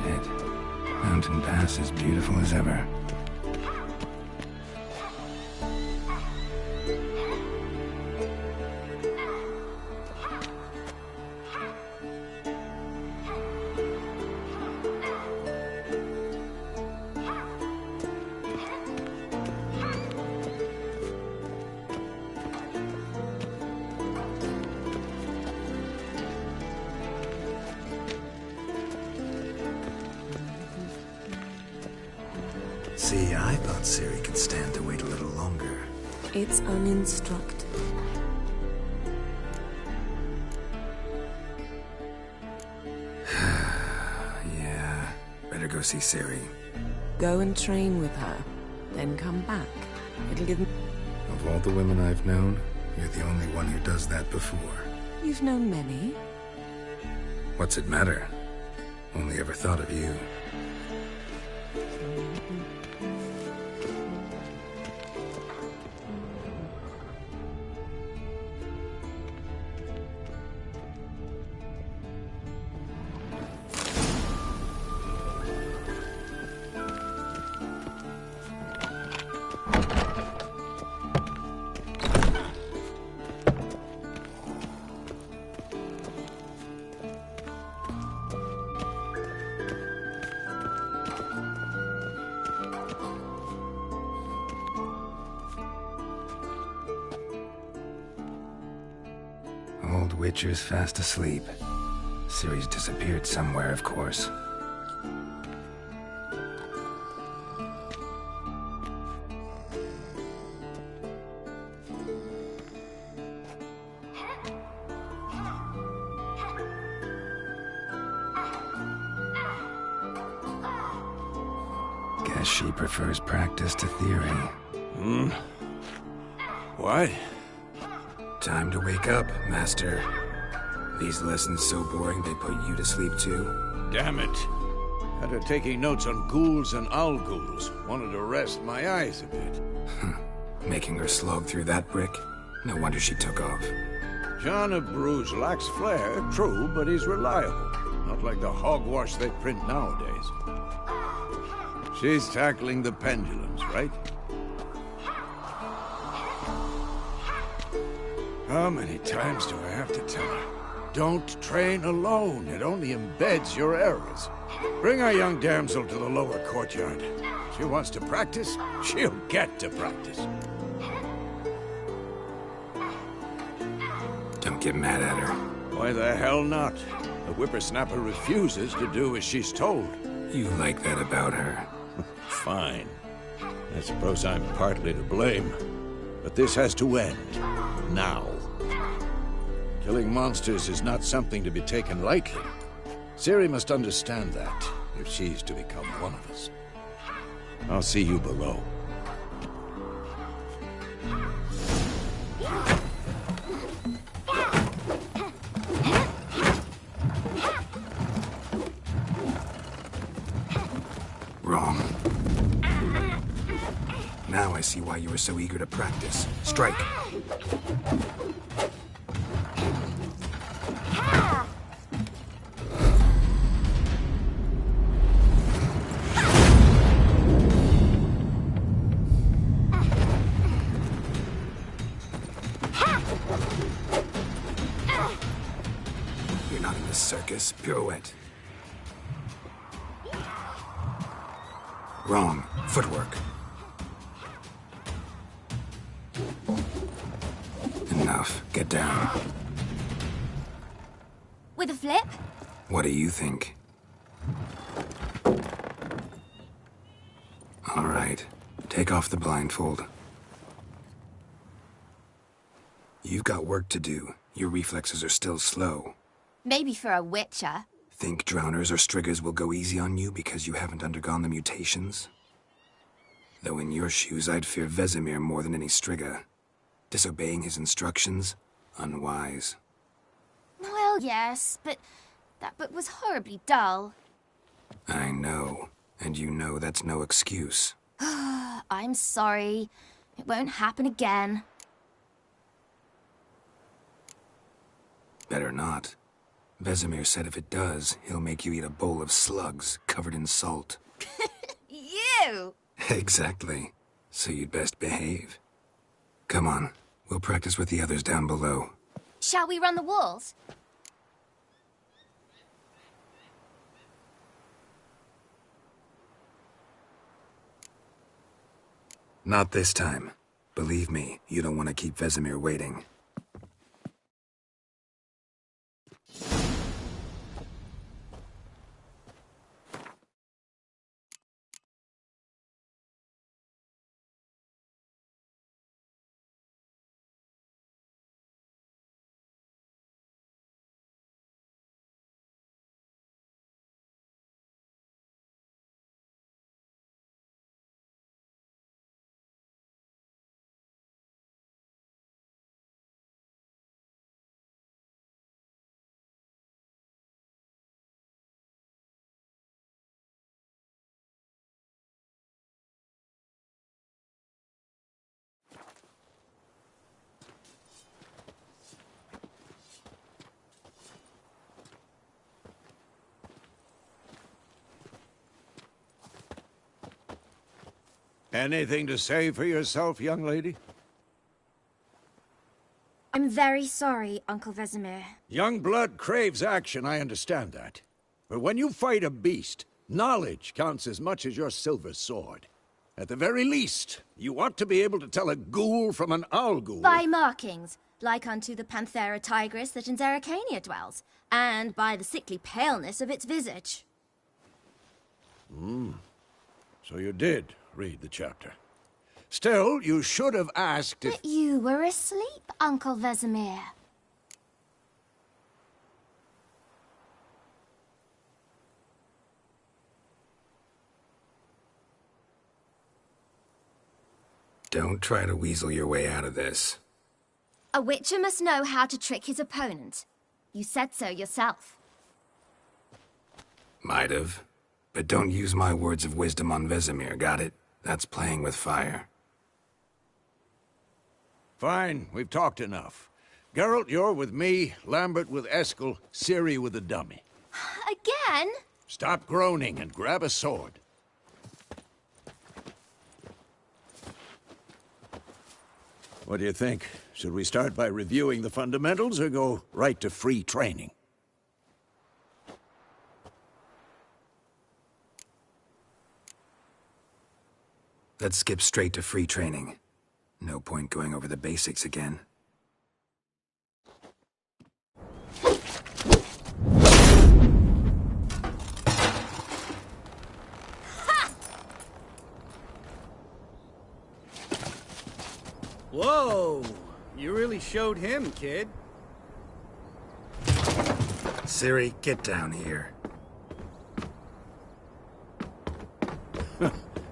Shit. Mountain Pass is beautiful as ever. See, I thought Ciri could stand to wait a little longer. It's uninstructed. Yeah, better go see Ciri. Go and train with her, then come back. It'll give me... Of all the women I've known, you're the only one who does that before. You've known many. What's it matter? Only ever thought of you. Old Witcher's fast asleep. Ciri's disappeared somewhere, of course. Guess she prefers practice to theory. What? Time to wake up, Master. These lessons so boring they put you to sleep too? Damn it. After taking notes on ghouls and owl-ghouls, wanted to rest my eyes a bit. Making her slog through that brick? No wonder she took off. John of Bruges lacks flair, true, but he's reliable. Not like the hogwash they print nowadays. She's tackling the pendulums, right? How many times do I have to tell her? Don't train alone. It only embeds your errors. Bring our young damsel to the lower courtyard. She wants to practice, she'll get to practice. Don't get mad at her. Why the hell not? The whippersnapper refuses to do as she's told. You like that about her. Fine. I suppose I'm partly to blame. But this has to end. Now. Killing monsters is not something to be taken lightly. Ciri must understand that, if she's to become one of us. I'll see you below. Wrong. Now I see why you were so eager to practice. Strike. You're not in this circus. Pirouette. Wrong. Footwork. Enough. Get down. With a flip? What do you think? All right. Take off the blindfold. You've got work to do. Your reflexes are still slow. Maybe for a witcher. Think drowners or striggers will go easy on you because you haven't undergone the mutations? Though in your shoes, I'd fear Vesemir more than any strigger. Disobeying his instructions? Unwise. Well, yes, but that book was horribly dull. I know. And you know that's no excuse. I'm sorry. It won't happen again. Better not. Vesemir said if it does, he'll make you eat a bowl of slugs covered in salt. You! Exactly. So you'd best behave. Come on, we'll practice with the others down below. Shall we run the walls? Not this time. Believe me, you don't want to keep Vesemir waiting. Anything to say for yourself, young lady? I'm very sorry, Uncle Vesemir. Young blood craves action, I understand that. But when you fight a beast, knowledge counts as much as your silver sword. At the very least, you ought to be able to tell a ghoul from an owl ghoul. By markings, like unto the Panthera tigris that in Zerrikania dwells, and by the sickly paleness of its visage. So you did read the chapter. Still, you should have asked if... But you were asleep, Uncle Vesemir. Don't try to weasel your way out of this. A witcher must know how to trick his opponent. You said so yourself. Might have. But don't use my words of wisdom on Vesemir, got it? That's playing with fire. Fine, we've talked enough. Geralt, you're with me, Lambert with Eskel, Ciri with the dummy. Again? Stop groaning and grab a sword. What do you think? Should we start by reviewing the fundamentals or go right to free training? Let's skip straight to free training. No point going over the basics again. Whoa! You really showed him, kid. Ciri, get down here.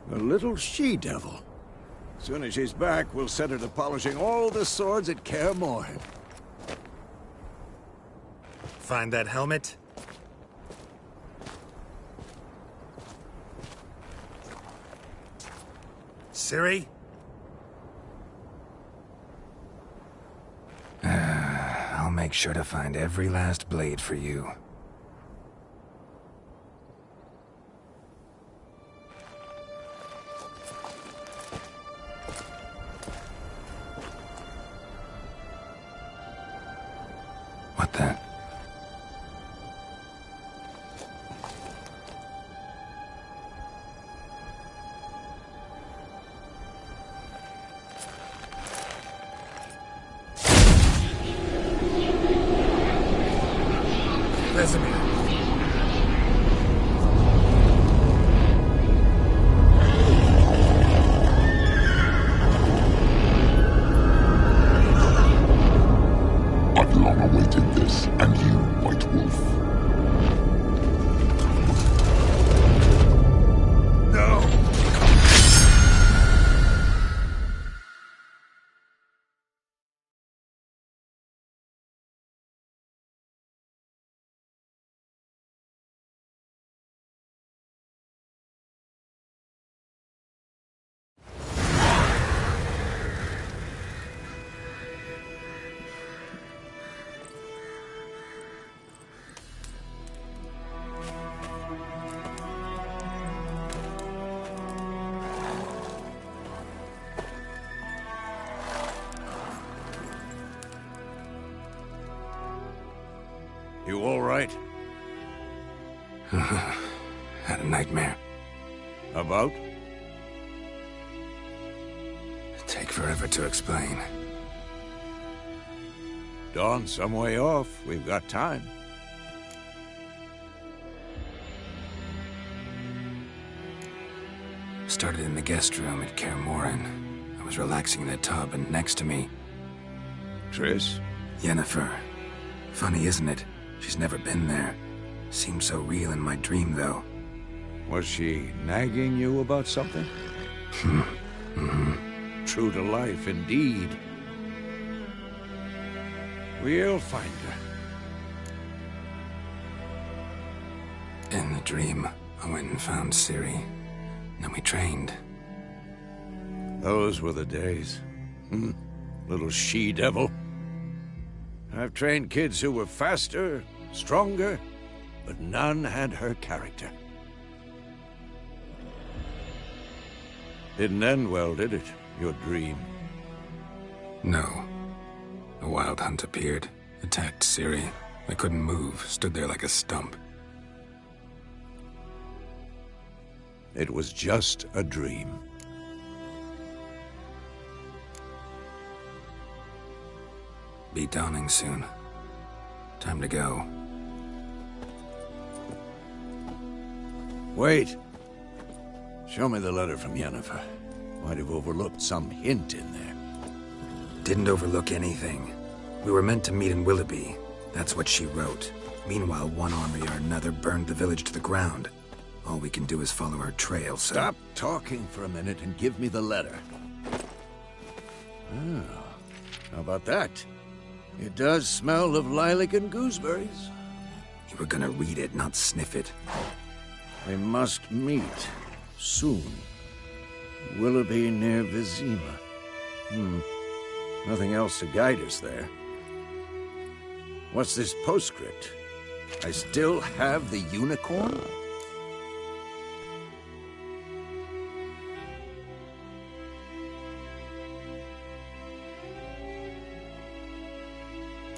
A little she-devil. Soon as she's back, we'll set her to polishing all the swords at Kaer Morhen. Find that helmet? Ciri? I'll make sure to find every last blade for you. What the? Vesemir. I've long awaited this, and you, White Wolf. No! You all right? Had a nightmare. About? Take forever to explain. Dawn's some way off. We've got time. Started in the guest room at Kaer Morhen. I was relaxing in a tub, and next to me, Triss? Yennefer. Funny, isn't it? She's never been there. Seemed so real in my dream, though. Was she nagging you about something? True to life, indeed. We'll find her. In the dream, I went and found Ciri. Then we trained. Those were the days. Little she-devil. I've trained kids who were faster, stronger, but none had her character. Didn't end well, did it? Your dream? No. A wild hunt appeared, attacked Ciri. I couldn't move, stood there like a stump. It was just a dream. Be dawning soon. Time to go. Wait. Show me the letter from Yennefer. Might have overlooked some hint in there. Didn't overlook anything. We were meant to meet in Willoughby. That's what she wrote. Meanwhile, one army or another burned the village to the ground. All we can do is follow her trail, so... Stop talking for a minute and give me the letter. Oh, how about that? It does smell of lilac and gooseberries. You were gonna read it, not sniff it. We must meet. Soon. Willoughby near Vizima. Nothing else to guide us there. What's this postscript? I still have the unicorn?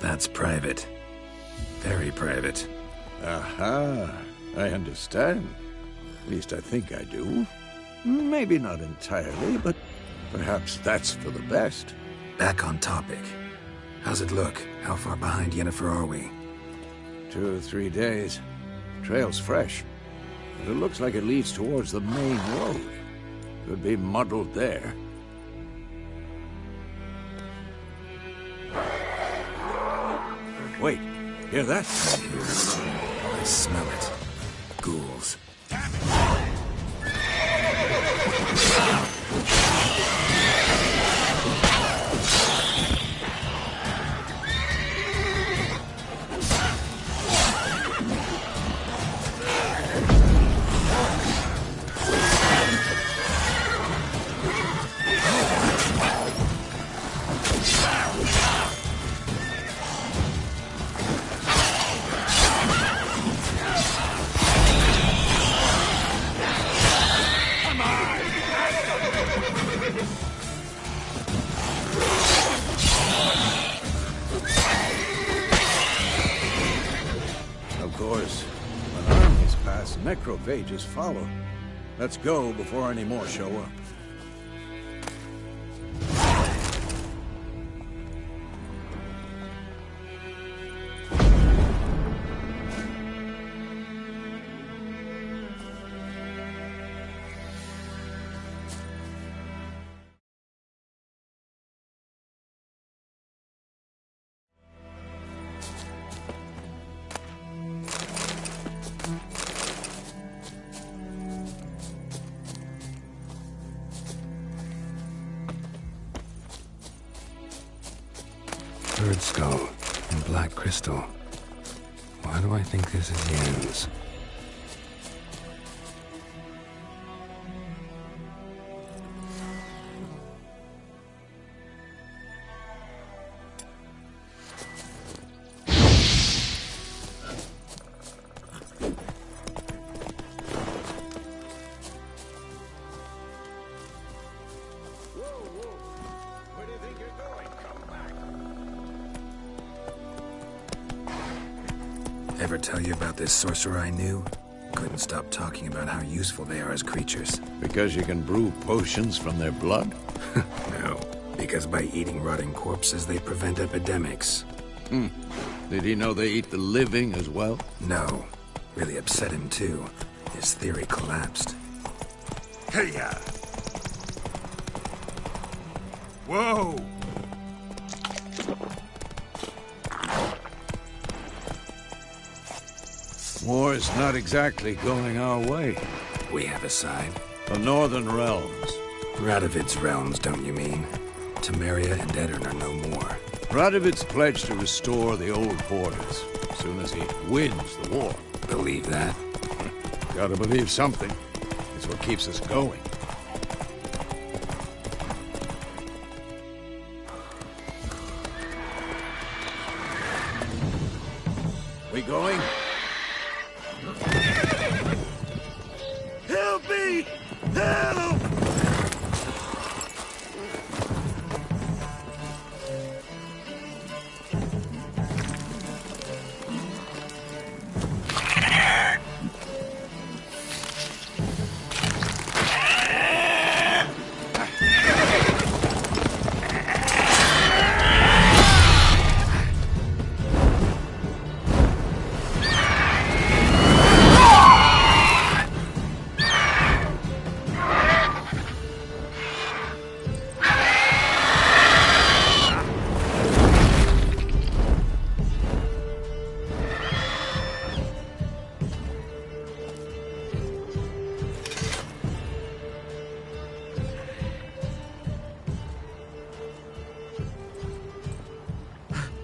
That's private. Very private. Aha, I understand. At least I think I do. Maybe not entirely, but perhaps that's for the best. Back on topic. How's it look? How far behind Yennefer are we? 2 or 3 days. Trail's fresh, but it looks like it leads towards the main road. Could be muddled there. Wait, hear that? I smell it. Ghouls. Necrophages follow. Let's go before any more show up. Bird skull and black crystal. Why do I think this is Yen's? Ever tell you about this sorcerer I knew? Couldn't stop talking about how useful they are as creatures. Because you can brew potions from their blood? No, because by eating rotting corpses, they prevent epidemics. Did he know they eat the living as well? No. Really upset him, too. His theory collapsed. Hey-ya! Whoa! War's not exactly going our way. We have a side. The Northern Realms. Radovid's realms, don't you mean? Temeria and Edirn are no more. Radovid's pledged to restore the old borders as soon as he wins the war. Believe that? Gotta believe something. It's what keeps us going. We going? Help me! Help!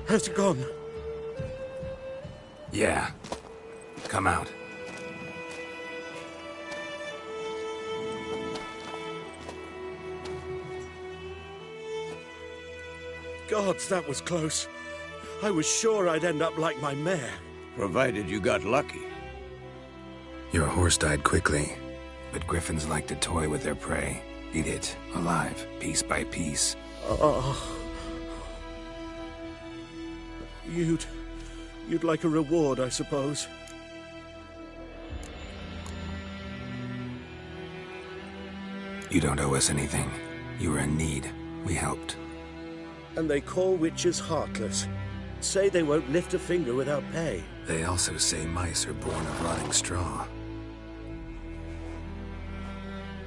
How's it gone? Yeah. Come out. Gods, that was close. I was sure I'd end up like my mare. Provided you got lucky. Your horse died quickly, but griffins like to toy with their prey. Eat it, alive, piece by piece. You'd like a reward, I suppose. You don't owe us anything. You were in need. We helped. And they call witches heartless. Say they won't lift a finger without pay. They also say mice are born of rotting straw.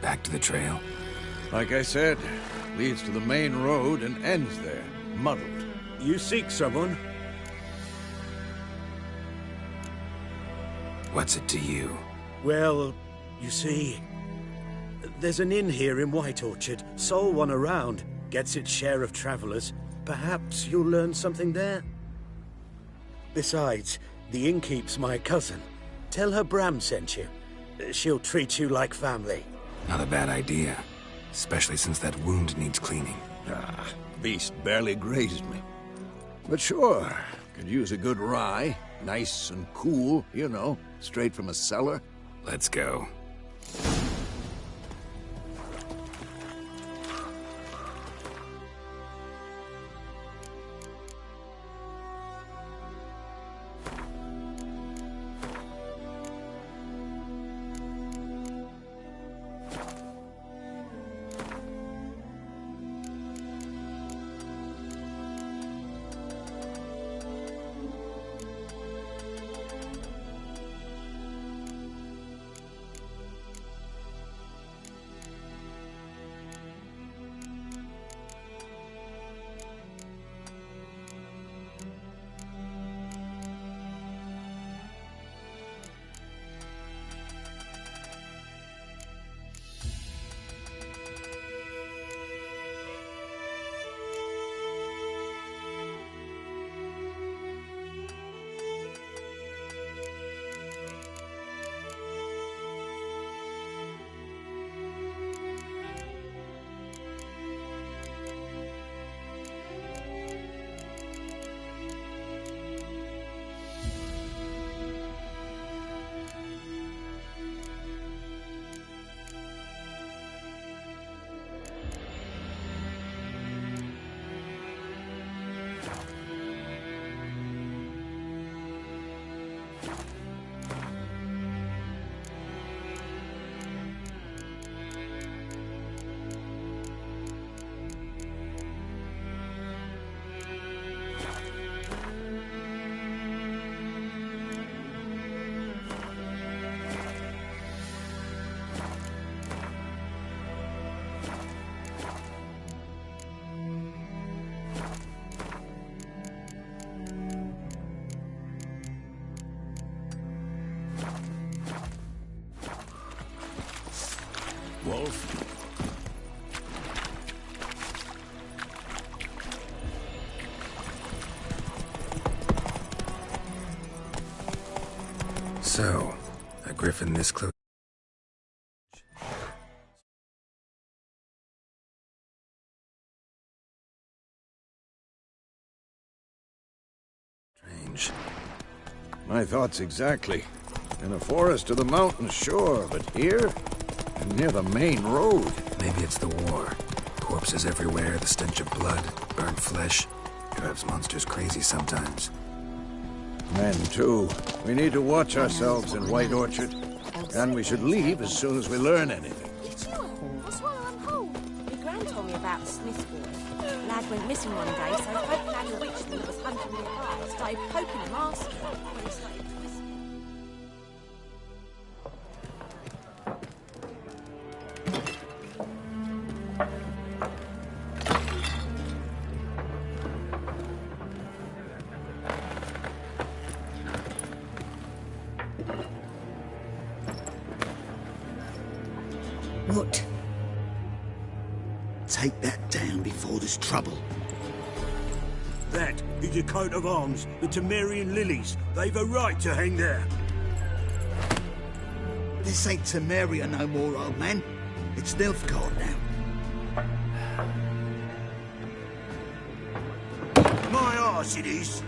Back to the trail? Like I said, leads to the main road and ends there, muddled. You seek someone? What's it to you? Well, you see, there's an inn here in White Orchard. Sole one around. Gets its share of travelers. Perhaps you'll learn something there? Besides, the innkeep's my cousin. Tell her Bram sent you. She'll treat you like family. Not a bad idea. Especially since that wound needs cleaning. Beast barely grazed me. But sure, could use a good rye. Nice and cool, you know, straight from a cellar. Let's go. Wolf. So, a griffin this close. Strange. My thoughts exactly. In a forest to the mountains, sure, but here? And near the main road. Maybe it's the war. Corpses everywhere, the stench of blood, burnt flesh. Drives monsters crazy sometimes. Men, too. We need to watch ourselves in White Orchard. And we should leave as soon as we learn anything. I'll swallow them whole. My gran told me about the Smith boy. The lad went missing one day, so Pope had a witchman that was hunting nearby. Started poking him, asking when he started twisting. What? Take that down before there's trouble. That is a coat of arms, the Temerian lilies. They've a right to hang there. This ain't Temeria no more, old man. It's Nilfgaard now. My arse it is.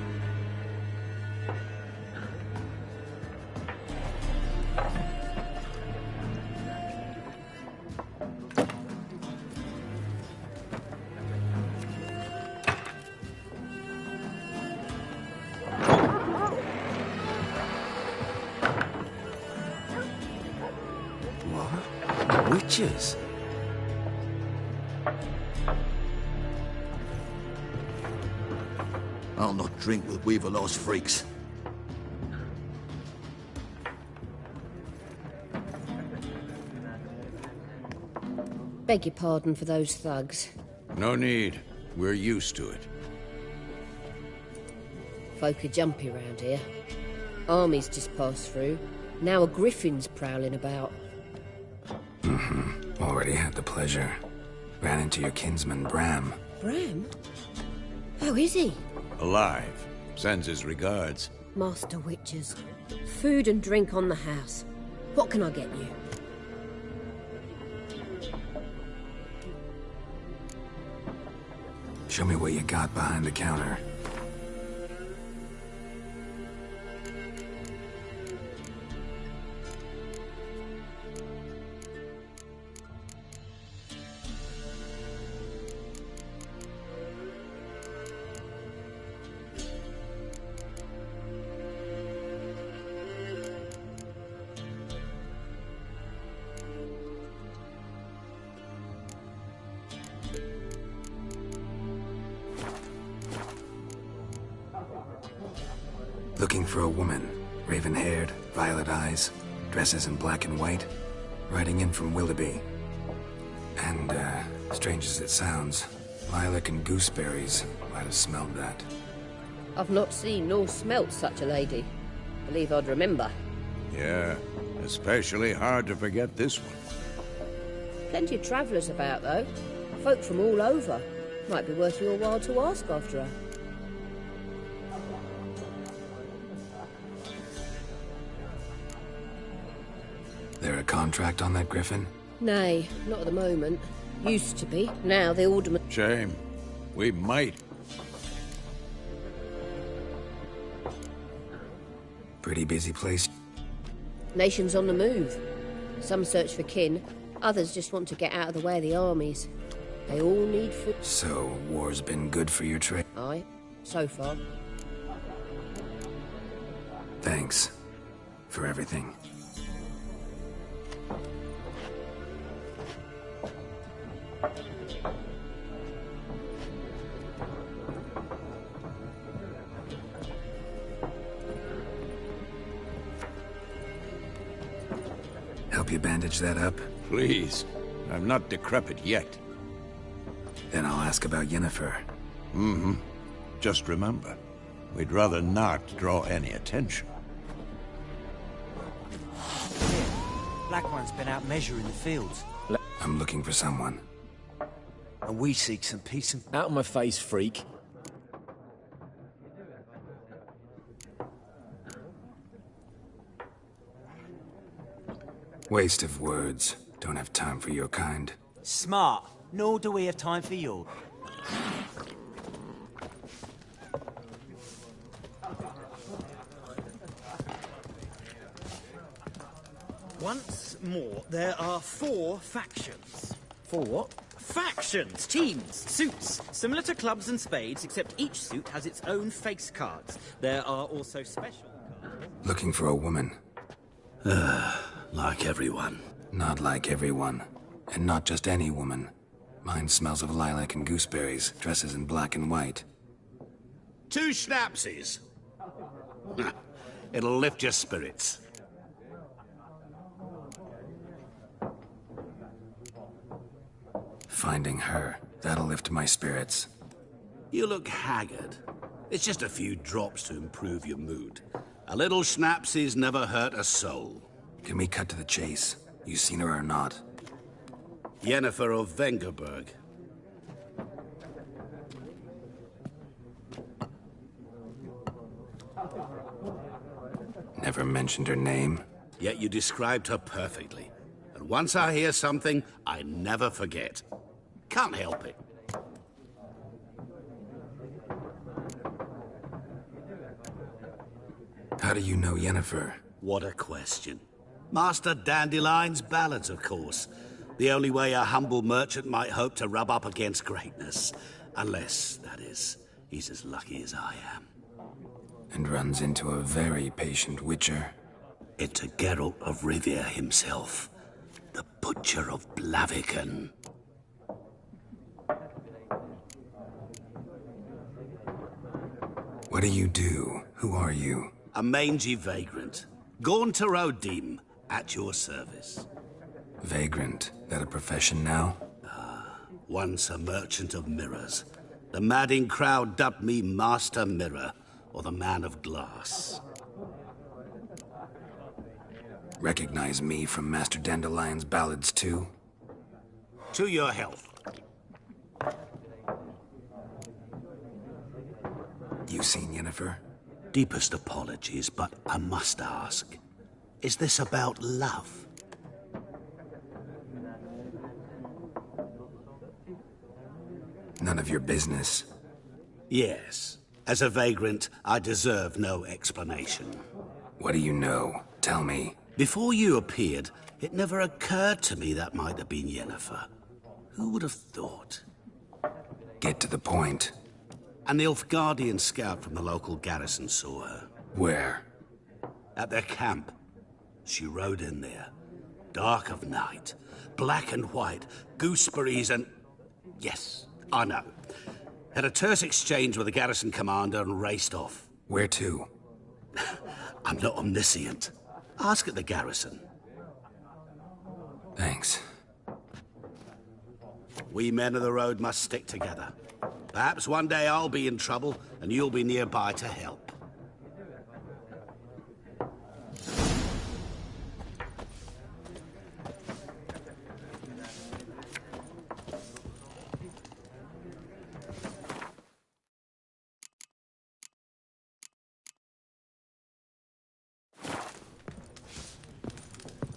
Witches? I'll not drink with Weaverlost freaks. Beg your pardon for those thugs. No need. We're used to it. Folk are jumpy round here. Armies just passed through. Now a griffin's prowling about. Already had the pleasure. Ran into your kinsman, Bram. Bram? How is he? Alive. Sends his regards. Master Witches. Food and drink on the house. What can I get you? Show me what you got behind the counter. Looking for a woman. Raven-haired, violet eyes, dresses in black and white. Riding in from Willoughby. And, strange as it sounds, lilac and gooseberries might have smelled that. I've not seen nor smelt such a lady. Believe I'd remember. Yeah, especially hard to forget this one. Plenty of travellers about, though. Folk from all over. Might be worth your while to ask after her. There a contract on that griffin? Nay, not at the moment. Used to be. Now the alderman... Shame. We might. Pretty busy place. Nations on the move. Some search for kin. Others just want to get out of the way of the armies. They all need food. So, war's been good for your trade? Aye, so far. Thanks. For everything. Help you bandage that up? Please. I'm not decrepit yet. Then I'll ask about Yennefer. Mm-hmm. Just remember, we'd rather not draw any attention. Black One's been out measuring the fields. I'm looking for someone. And we seek some peace and... Out of my face, freak. Waste of words. Don't have time for your kind. Smart. Nor do we have time for you. Once more, there are 4 factions. 4 what? Factions, teams, suits. Similar to clubs and spades, except each suit has its own face cards. There are also special cards. Looking for a woman. Like everyone. Not like everyone. And not just any woman. Mine smells of lilac and gooseberries, dresses in black and white. 2 schnapsies. It'll lift your spirits. Finding her, that'll lift my spirits. You look haggard. It's just a few drops to improve your mood. A little schnapsies never hurt a soul. Can we cut to the chase? You seen her or not? Yennefer of Vengerberg. Never mentioned her name. Yet you described her perfectly. And once I hear something, I never forget. Can't help it. How do you know Yennefer? What a question. Master Dandelion's ballads, of course. The only way a humble merchant might hope to rub up against greatness. Unless, that is, he's as lucky as I am. And runs into a very patient witcher. Into Geralt of Rivia himself. The Butcher of Blaviken. What do you do? Who are you? A mangy vagrant. Gaunter O'Dim, at your service. Vagrant? That a profession now? Once a merchant of mirrors. The madding crowd dubbed me Master Mirror, or the Man of Glass. Recognize me from Master Dandelion's ballads too? To your health. You seen Yennefer? Deepest apologies, but I must ask. Is this about love? None of your business. Yes. As a vagrant, I deserve no explanation. What do you know? Tell me. Before you appeared, it never occurred to me that might have been Yennefer. Who would have thought? Get to the point. An Nilfgaardian scout from the local garrison saw her. Where? At their camp. She rode in there. Dark of night. Black and white. Gooseberries and... Yes, I know. Had a terse exchange with the garrison commander and raced off. Where to? I'm not omniscient. Ask at the garrison. Thanks. We men of the road must stick together. Perhaps one day I'll be in trouble and you'll be nearby to help.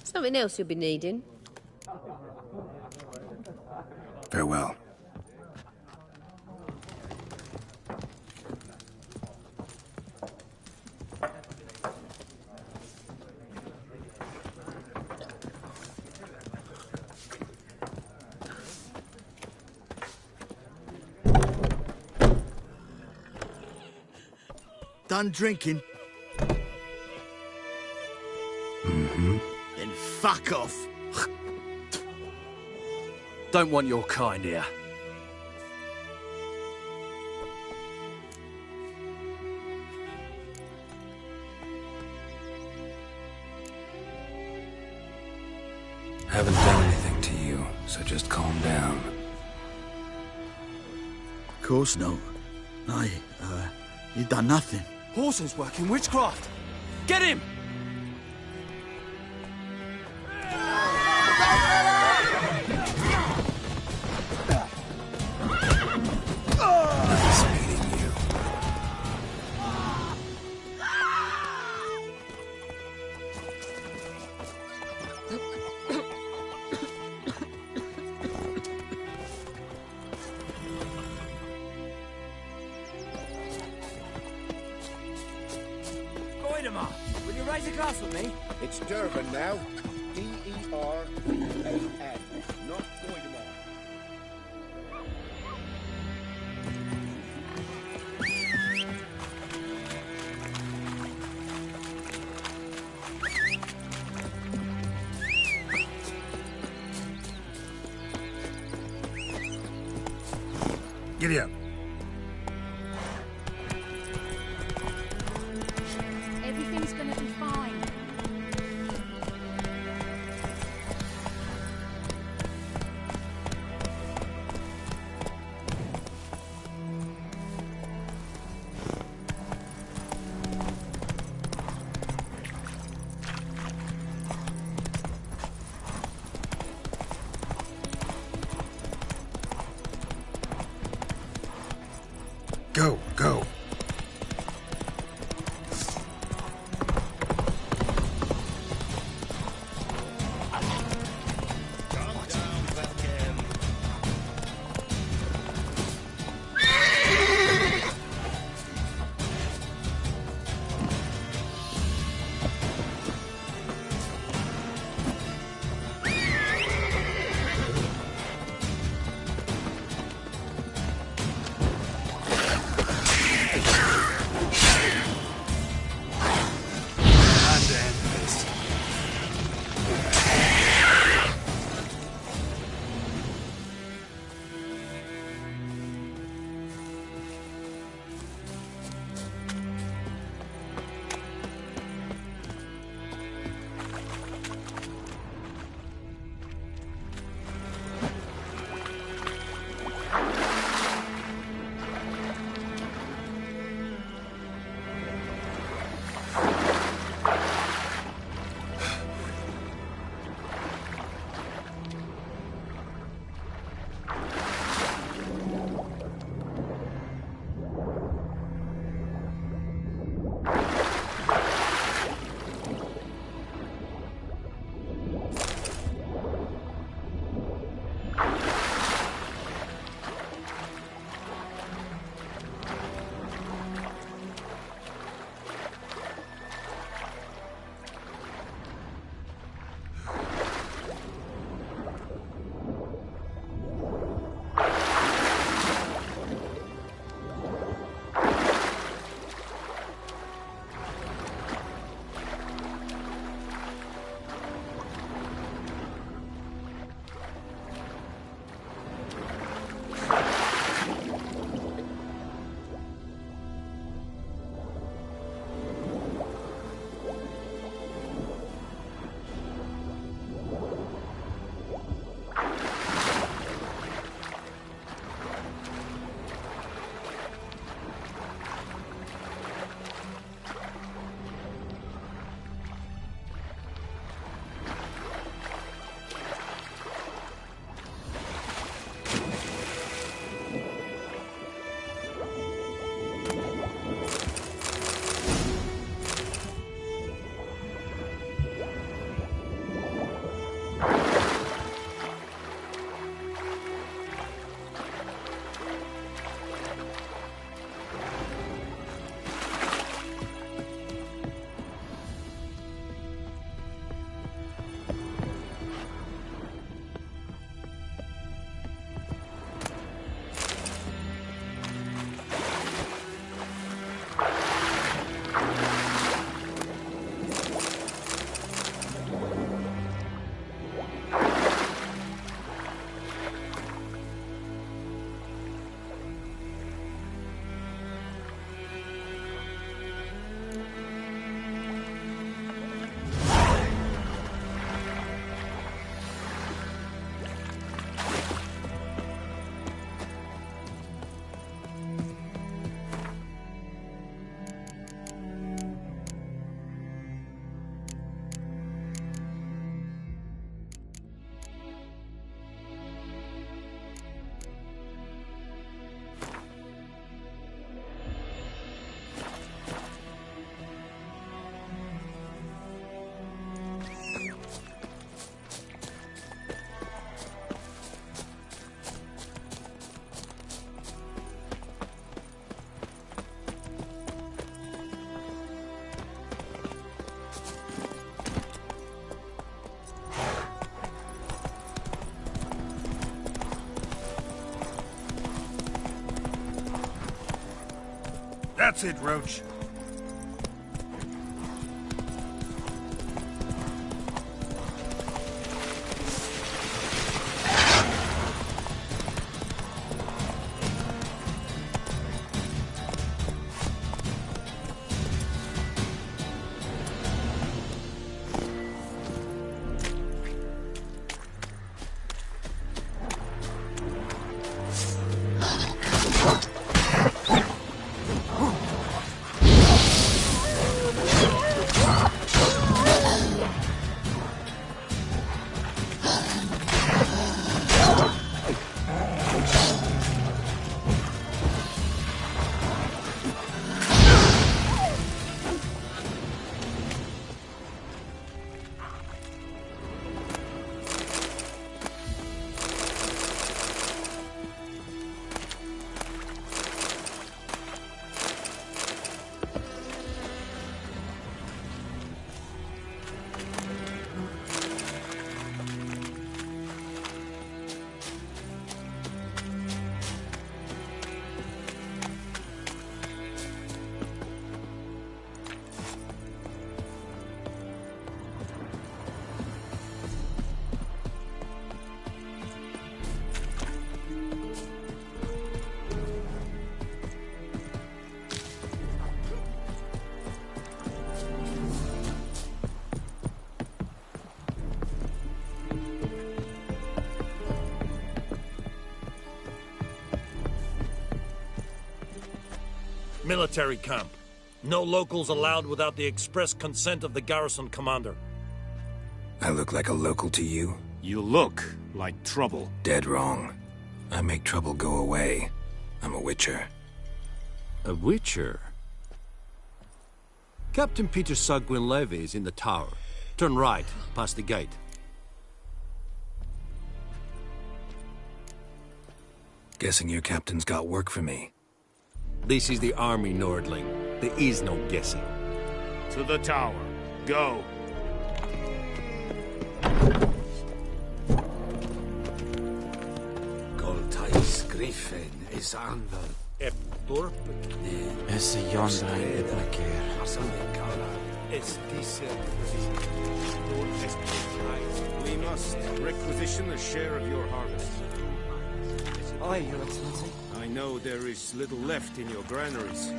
Something else you'll be needing. Farewell. Done drinking? Mm-hmm. Then fuck off. Don't want your kind here. Haven't done anything to you, so just calm down. Of course not. You done nothing. Horson's working witchcraft. Get him! you raise a glass with me? It's Durban now. D-E-R-B-A-N. Not Goidemar. Giddy up. Everything's gonna be fine. Go, go. That's it, Roach. Military camp. No locals allowed without the express consent of the garrison commander. I look like a local to you? You look like trouble. Dead wrong. I make trouble go away. I'm a witcher. A witcher? Captain Peter Saar Gwynleve is in the tower. Turn right, past the gate. Guessing your captain's got work for me. This is the army, Nordling. There is no guessing. To the tower. Go. Goltais Griffin is anvel. Es yonder in the care. We must requisition a share of your harvest. Aye, Your Excellency. I know there is little left in your granaries.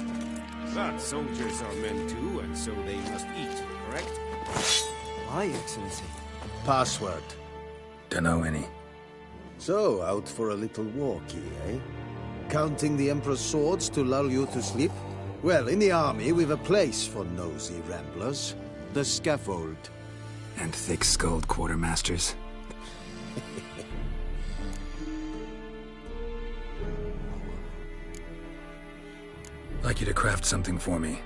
But soldiers are men too, and so they must eat, correct? Aye, Excellency. Password. Dunno any. So, out for a little walkie, eh? Counting the Emperor's swords to lull you to sleep? Well, in the army, we've a place for nosy ramblers. The scaffold. And thick-skulled quartermasters. Like you to craft something for me.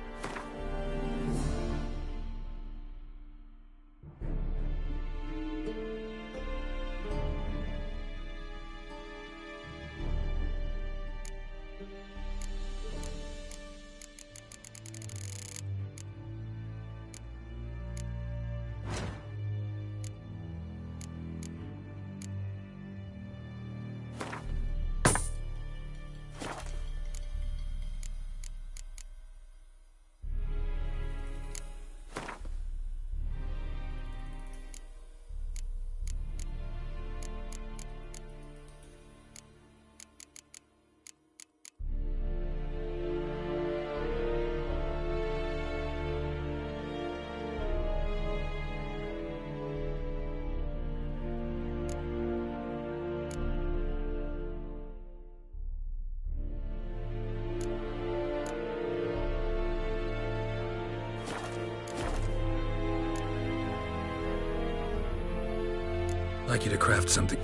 Like you to craft something.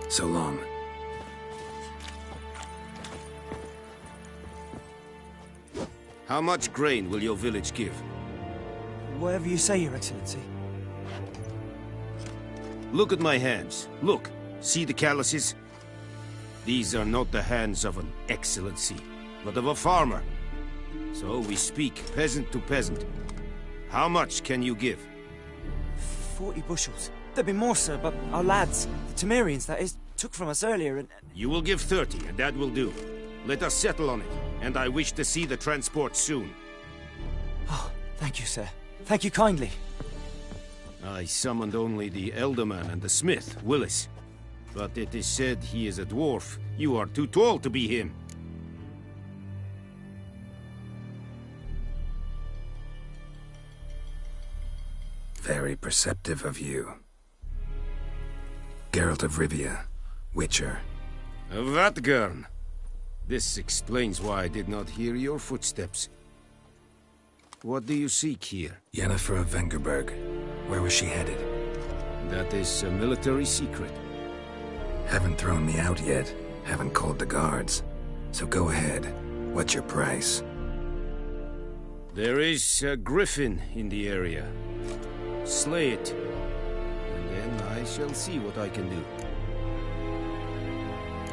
So long. How much grain will your village give? Whatever you say, Your Excellency. Look at my hands. Look. See the calluses? These are not the hands of an excellency, but of a farmer. So we speak peasant to peasant. How much can you give? 40 bushels. there'd be more, sir, but our lads, the Temerians, that is, took from us earlier and... You will give 30, and that will do. Let us settle on it, and I wish to see the transport soon. Oh, thank you, sir. Thank you kindly. I summoned only the Elderman and the smith, Willis. But it is said he is a dwarf. You are too tall to be him. Very perceptive of you. Geralt of Rivia, Witcher. Vatgern. This explains why I did not hear your footsteps. What do you seek here? Yennefer of Vengerberg. Where was she headed? That is a military secret. Haven't thrown me out yet. Haven't called the guards. So go ahead. What's your price? There is a griffin in the area. Slay it. And then I shall see what I can do.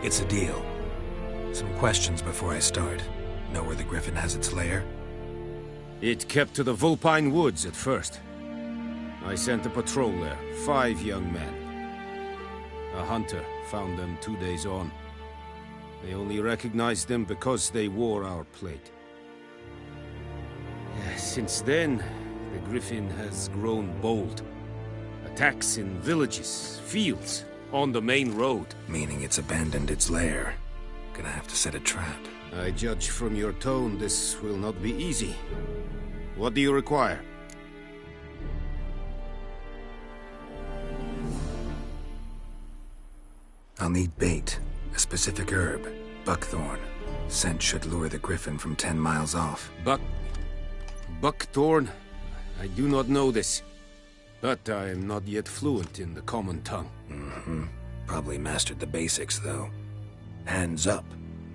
It's a deal. Some questions before I start. Know where the griffin has its lair? It kept to the Vulpine Woods at first. I sent a patrol there, 5 young men. A hunter found them 2 days on. They only recognized them because they wore our plate. Since then, the griffin has grown bold. Attacks in villages, fields, on the main road. Meaning it's abandoned its lair. Gonna have to set a trap. I judge from your tone this will not be easy. What do you require? I'll need bait, a specific herb, buckthorn. Scent should lure the griffin from 10 miles off. Buckthorn? I do not know this. But I am not yet fluent in the common tongue. Probably mastered the basics, though. Hands up.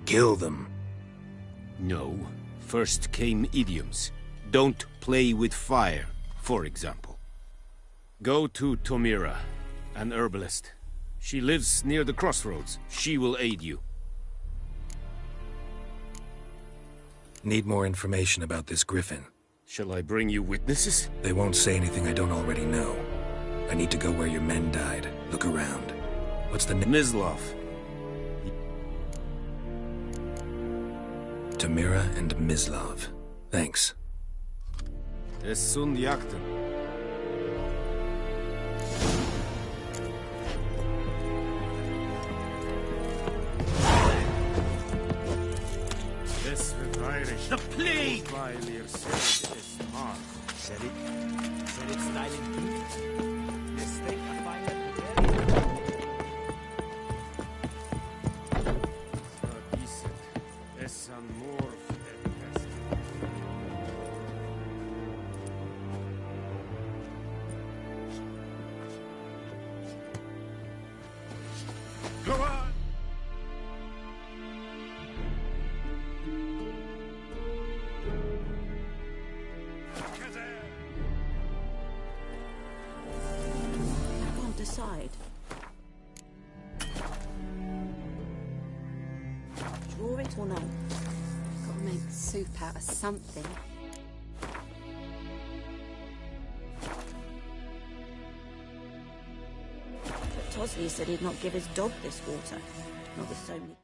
Kill them. No. First came idioms. Don't play with fire, for example. Go to Tomira, an herbalist. She lives near the crossroads. She will aid you. Need more information about this griffin. Shall I bring you witnesses? They won't say anything I don't already know. I need to go where your men died. Look around. What's the name? Mislav. Tomira and Mislav. Thanks. Es sunt jagten. The plague! Said it styling good. Mistake I find Come on! Decide. Draw it or no? Gotta make soup out of something. But Tosley said he'd not give his dog this water. Not with so many...